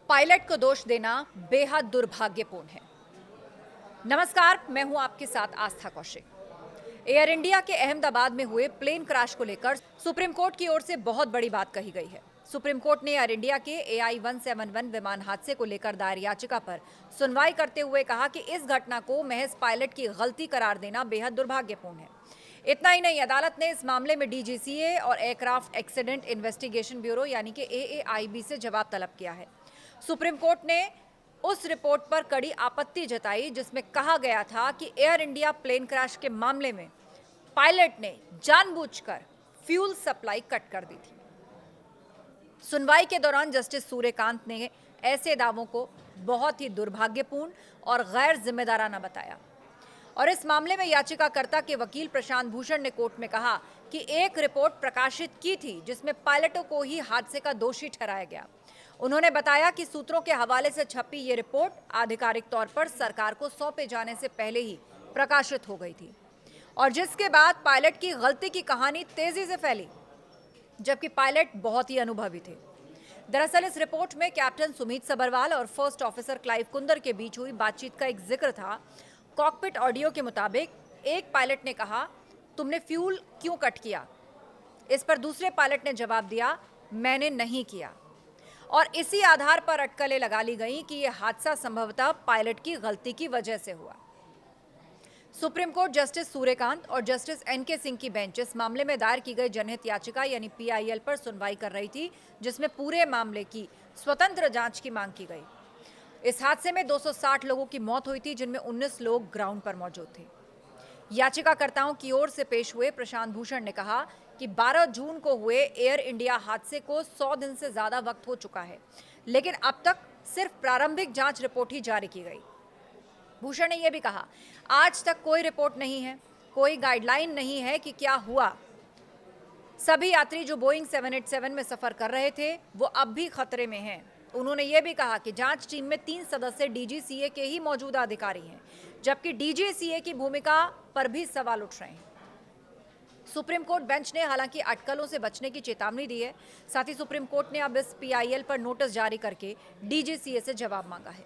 Pilot को दोष देना बेहद दुर्भाग्यपूर्ण है। नमस्कार, मैं हूं आपके साथ आस्था कौशिक। एयर इंडिया के अहमदाबाद में हुए प्लेन क्रैश को लेकर सुप्रीम कोर्ट की ओर से बहुत बड़ी बात कही गई है। सुप्रीम कोर्ट ने एयर इंडिया के AI-171 विमान हादसे को लेकर दायर याचिका पर सुनवाई करते हुए कहा कि इस घटना को महज पायलट की गलती करार देना बेहद दुर्भाग्यपूर्ण है। इतना ही नहीं, अदालत ने इस मामले में DGCA और एयरक्राफ्ट एक्सीडेंट इन्वेस्टिगेशन ब्यूरो यानी कि AAIB से जवाब तलब किया है। सुप्रीम कोर्ट ने उस रिपोर्ट पर कड़ी आपत्ति जताई जिसमें कहा गया था कि एयर इंडिया प्लेन क्रैश के मामले में पायलट ने जानबूझकर फ्यूल सप्लाई कट कर दी थी। सुनवाई के दौरान जस्टिस सूर्यकांत ने ऐसे दावों को बहुत ही दुर्भाग्यपूर्ण और गैर जिम्मेदाराना बताया और इस मामले में याचिकाकर्ता के वकील प्रशांत भूषण ने कोर्ट में कहा कि एक रिपोर्ट प्रकाशित की थी जिसमें पायलटों को ही हादसे का दोषी ठहराया गया। उन्होंने बताया कि सूत्रों के हवाले से छपी ये रिपोर्ट आधिकारिक तौर पर सरकार को सौंपे जाने से पहले ही प्रकाशित हो गई थी और जिसके बाद पायलट की गलती की कहानी तेजी से फैली, जबकि पायलट बहुत ही अनुभवी थे। दरअसल इस रिपोर्ट में कैप्टन सुमित सबरवाल और फर्स्ट ऑफिसर क्लाइव कुंदर के बीच हुई बातचीत का एक जिक्र था। कॉकपिट ऑडियो के मुताबिक एक पायलट ने कहा, तुमने फ्यूल क्यों कट किया? इस पर दूसरे पायलट ने जवाब दिया, मैंने नहीं किया। और इसी आधार पर अटकलें लगा ली गई कि यह हादसा संभवतः पायलट की गलती की वजह से हुआ। सुप्रीम कोर्ट जस्टिस सूर्यकांत और जस्टिस NK सिंह की बेंच इस मामले में दायर की गई जनहित याचिका यानी PIL पर सुनवाई कर रही थी, जिसमें पूरे मामले की स्वतंत्र जांच की मांग की गई। इस हादसे में 260 लोगों की मौत हुई थी, जिनमें 19 लोग ग्राउंड पर मौजूद थे। याचिकाकर्ताओं की ओर से पेश हुए प्रशांत भूषण ने कहा कि 12 जून को हुए एयर इंडिया हादसे को 100 दिन से ज्यादा वक्त हो चुका है, लेकिन अब तक सिर्फ प्रारंभिक जांच रिपोर्ट ही जारी की गई। भूषण ने यह भी कहा, आज तक कोई रिपोर्ट नहीं है, कोई गाइडलाइन नहीं है कि क्या हुआ। सभी यात्री जो बोइंग 787 में सफर कर रहे थे वो अब भी खतरे में हैं। उन्होंने ये भी कहा कि जांच टीम में 3 सदस्य DGCA के ही मौजूदा अधिकारी हैं, जबकि DGCA की भूमिका पर भी सवाल उठ रहे हैं। सुप्रीम कोर्ट बेंच ने हालांकि अटकलों से बचने की चेतावनी दी है। साथ ही सुप्रीम कोर्ट ने अब इस PIL पर नोटिस जारी करके DGCA से जवाब मांगा है।